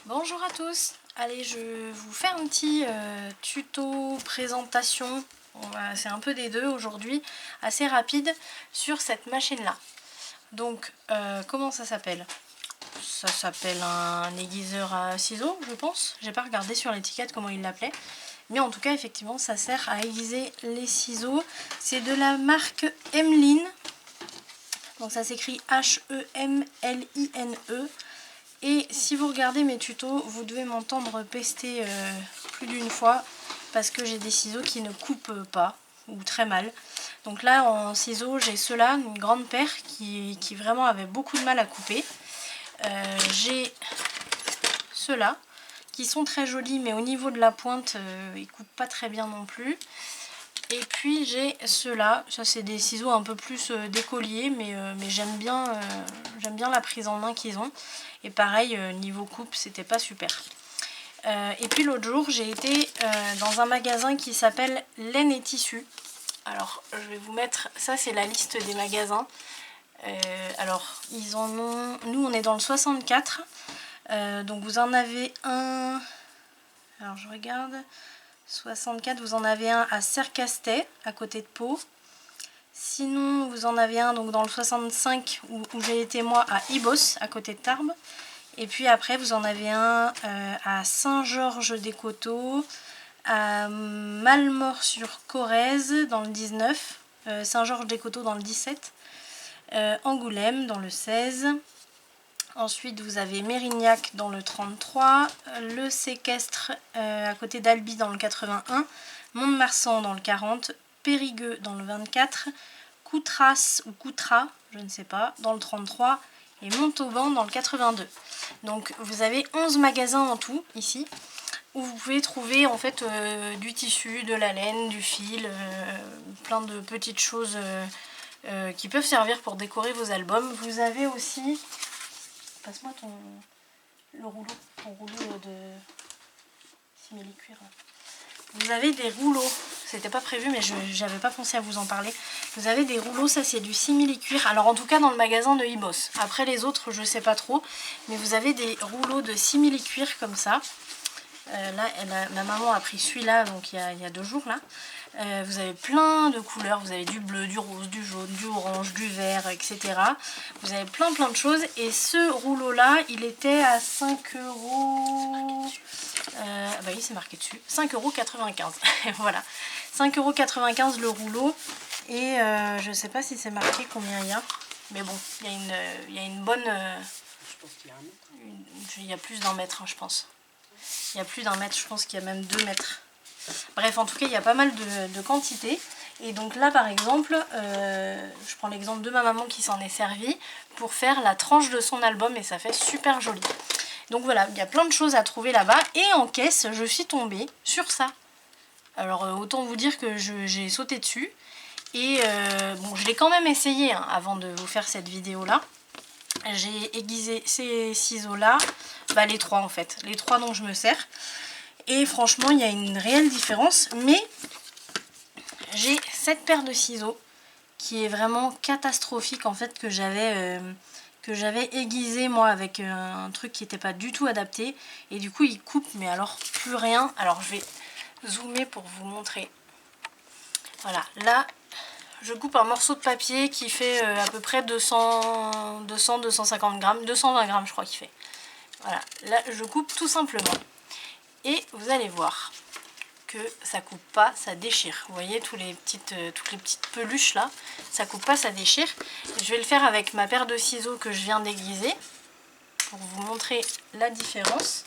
Bonjour à tous, allez je vais vous faire un petit tuto présentation, c'est un peu des deux aujourd'hui, assez rapide sur cette machine là. Donc comment ça s'appelle? Ça s'appelle un aiguiseur à ciseaux je pense, j'ai pas regardé sur l'étiquette comment il l'appelait. Mais en tout cas effectivement ça sert à aiguiser les ciseaux, c'est de la marque Hemline, donc ça s'écrit H-E-M-L-I-N-E. Et si vous regardez mes tutos, vous devez m'entendre pester plus d'une fois parce que j'ai des ciseaux qui ne coupent pas ou très mal. Donc là en ciseaux j'ai ceux-là, une grande paire qui vraiment avait beaucoup de mal à couper. J'ai ceux-là qui sont très jolis mais au niveau de la pointe ils coupent pas très bien non plus. Et puis j'ai ceux-là, ça c'est des ciseaux un peu plus d'écolier mais j'aime bien la prise en main qu'ils ont. Et pareil, niveau coupe, c'était pas super. Et puis l'autre jour, j'ai été dans un magasin qui s'appelle Laine et Tissus. Alors, je vais vous mettre... Ça, c'est la liste des magasins. Alors, ils en ont... Nous, on est dans le 64. Donc, vous en avez un... Alors, je regarde. 64, vous en avez un à Cercastet, à côté de Pau. Sinon, vous en avez un donc dans le 65 où j'ai été moi à Ibos, à côté de Tarbes. Et puis après, vous en avez un à Saint-Georges-des-Coteaux, à Malmort-sur-Corrèze dans le 19, Saint-Georges-des-Coteaux dans le 17, Angoulême dans le 16. Ensuite, vous avez Mérignac dans le 33, le Séquestre à côté d'Albi dans le 81, Mont-de-Marsan dans le 40, Périgueux dans le 24, Coutras ou Coutras, je ne sais pas, dans le 33 et Montauban dans le 82. Donc vous avez 11 magasins en tout ici où vous pouvez trouver en fait du tissu, de la laine, du fil, plein de petites choses qui peuvent servir pour décorer vos albums. Vous avez aussi, passe-moi ton rouleau de simili-cuir. Vous avez des rouleaux, c'était pas prévu mais j'avais pas pensé à vous en parler. Vous avez des rouleaux, ça c'est du simili-cuir, alors en tout cas dans le magasin de Ibos. Après les autres je sais pas trop, mais vous avez des rouleaux de simili-cuir comme ça. Là ma maman a pris celui-là donc il y a 2 jours là. Vous avez plein de couleurs, vous avez du bleu, du rose, du jaune, du orange, du vert, etc. Vous avez plein de choses et ce rouleau là il était à 5 €. Bah oui c'est marqué dessus, 5,95 €. Voilà, 5,95 € le rouleau. Et je sais pas si c'est marqué combien il y a. Mais bon, il y a une bonne... je pense qu'il y a 1 mètre. Il y a plus d'1 mètre, hein, je pense. Il y a plus d'1 mètre, je pense qu'il y a même 2 mètres. Bref, en tout cas, il y a pas mal de quantité. Et donc là, par exemple, je prends l'exemple de ma maman qui s'en est servie pour faire la tranche de son album et ça fait super joli. Donc voilà, il y a plein de choses à trouver là-bas. Et en caisse, je suis tombée sur ça. Alors autant vous dire que j'ai sauté dessus. Et bon, je l'ai quand même essayé hein, avant de vous faire cette vidéo-là. J'ai aiguisé ces ciseaux-là, bah, les 3 en fait, les 3 dont je me sers. Et franchement, il y a une réelle différence. Mais j'ai cette paire de ciseaux qui est vraiment catastrophique en fait, que j'avais aiguisé moi avec un truc qui n'était pas du tout adapté. Et du coup, il coupe, mais alors plus rien. Alors je vais zoomer pour vous montrer. Voilà, là... Je coupe un morceau de papier qui fait à peu près 200-250 grammes, 220 grammes je crois qu'il fait. Voilà, là je coupe tout simplement. Et vous allez voir que ça coupe pas, ça déchire. Vous voyez toutes les petites peluches là, ça coupe pas, ça déchire. Je vais le faire avec ma paire de ciseaux que je viens d'aiguiser pour vous montrer la différence.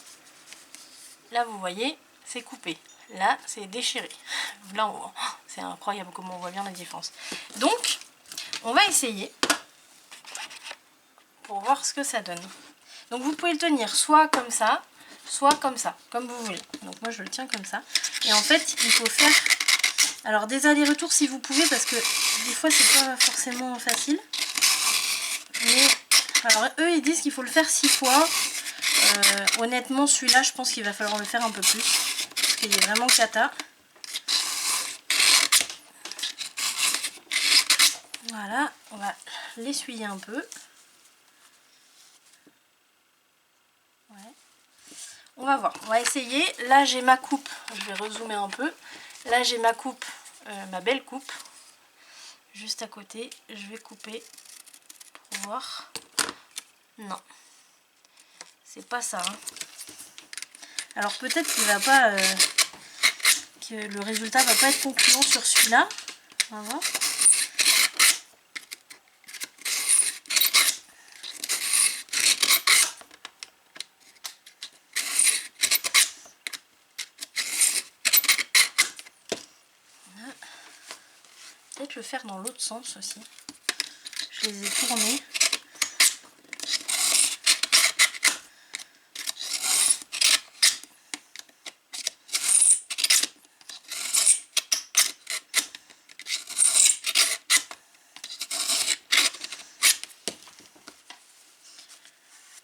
Là vous voyez, c'est coupé. Là, c'est déchiré. Là, c'est incroyable comment on voit bien la différence. Donc, on va essayer pour voir ce que ça donne. Donc, vous pouvez le tenir soit comme ça, comme vous voulez. Donc, moi, je le tiens comme ça. Et en fait, il faut faire alors des allers-retours si vous pouvez, parce que des fois, c'est pas forcément facile. Mais, alors, eux, ils disent qu'il faut le faire 6 fois. Honnêtement, celui-là, je pense qu'il va falloir le faire un peu plus. Parce qu'il est vraiment cata. Voilà, on va l'essuyer un peu. Ouais. On va voir, on va essayer. Là j'ai ma coupe, je vais rezoomer un peu. Là j'ai ma coupe, ma belle coupe. Juste à côté, je vais couper pour voir. Non, c'est pas ça. Hein. Alors peut-être qu'il va pas, que le résultat va pas être concluant sur celui-là. On va voir. Peut-être le faire dans l'autre sens aussi. Je les ai tournés.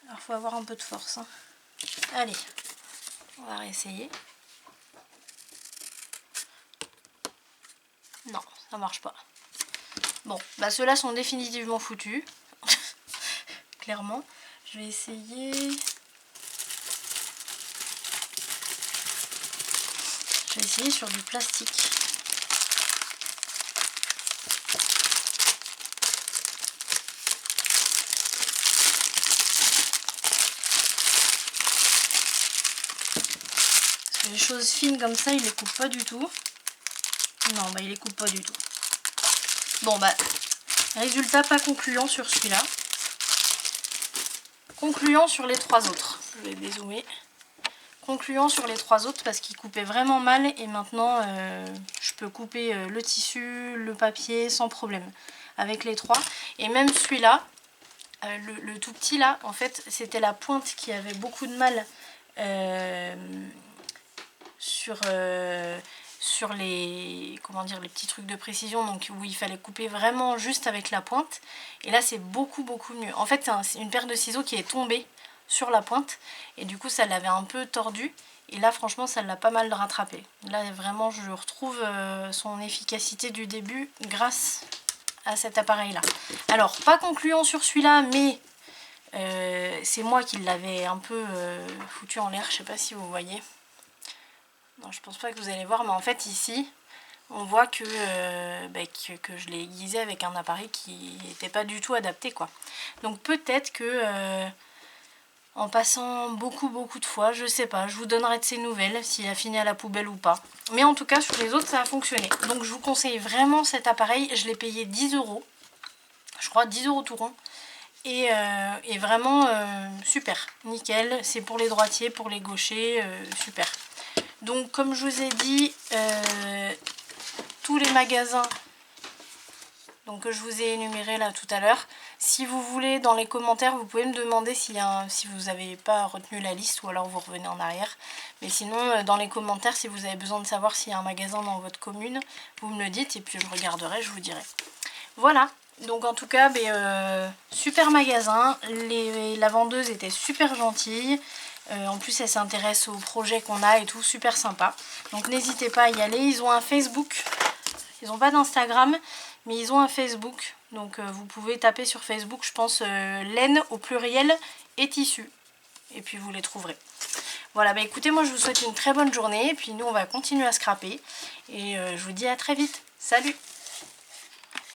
Alors faut avoir un peu de force. Hein. Allez, on va réessayer. Non, ça marche pas. Bon, bah ceux-là sont définitivement foutus. Clairement. Je vais essayer. Je vais essayer sur du plastique. Parce que les choses fines comme ça, il les coupe pas du tout. Non, bah il les coupe pas du tout. Bon bah, résultat pas concluant sur celui-là. Concluant sur les trois autres. Je vais dézoomer. Concluant sur les trois autres parce qu'il coupait vraiment mal et maintenant je peux couper le tissu, le papier sans problème avec les trois. Et même celui-là, le tout petit là, en fait c'était la pointe qui avait beaucoup de mal sur les, comment dire, les petits trucs de précision, donc où il fallait couper vraiment juste avec la pointe. Et là c'est beaucoup mieux. En fait c'est une paire de ciseaux qui est tombée sur la pointe et du coup ça l'avait un peu tordu. Et là franchement ça l'a pas mal rattrapé. Là vraiment je retrouve son efficacité du début grâce à cet appareil là. Alors pas concluant sur celui-là, mais c'est moi qui l'avais un peu foutu en l'air, je sais pas si vous voyez. Non, je pense pas que vous allez voir, mais en fait ici on voit que je l'ai aiguisé avec un appareil qui n'était pas du tout adapté quoi. Donc peut-être que en passant beaucoup de fois, je sais pas, je vous donnerai de ces nouvelles s'il a fini à la poubelle ou pas. Mais en tout cas sur les autres ça a fonctionné. Donc je vous conseille vraiment cet appareil, je l'ai payé 10 €, je crois 10 € tout rond. Et vraiment super, nickel, c'est pour les droitiers, pour les gauchers, super. Donc comme je vous ai dit, tous les magasins donc, que je vous ai énumérés là tout à l'heure, si vous voulez dans les commentaires vous pouvez me demander si vous n'avez pas retenu la liste ou alors vous revenez en arrière. Mais sinon dans les commentaires si vous avez besoin de savoir s'il y a un magasin dans votre commune, vous me le dites et puis je regarderai, je vous dirai. Voilà, donc en tout cas super magasin, la vendeuse était super gentille. En plus elle s'intéresse au projet qu'on a et tout, super sympa. Donc n'hésitez pas à y aller. Ils ont un Facebook, ils n'ont pas d'Instagram, mais ils ont un Facebook. Donc vous pouvez taper sur Facebook, je pense, laine au pluriel et tissu. Et puis vous les trouverez. Voilà, bah écoutez, moi je vous souhaite une très bonne journée. Et puis nous on va continuer à scraper. Et je vous dis à très vite. Salut!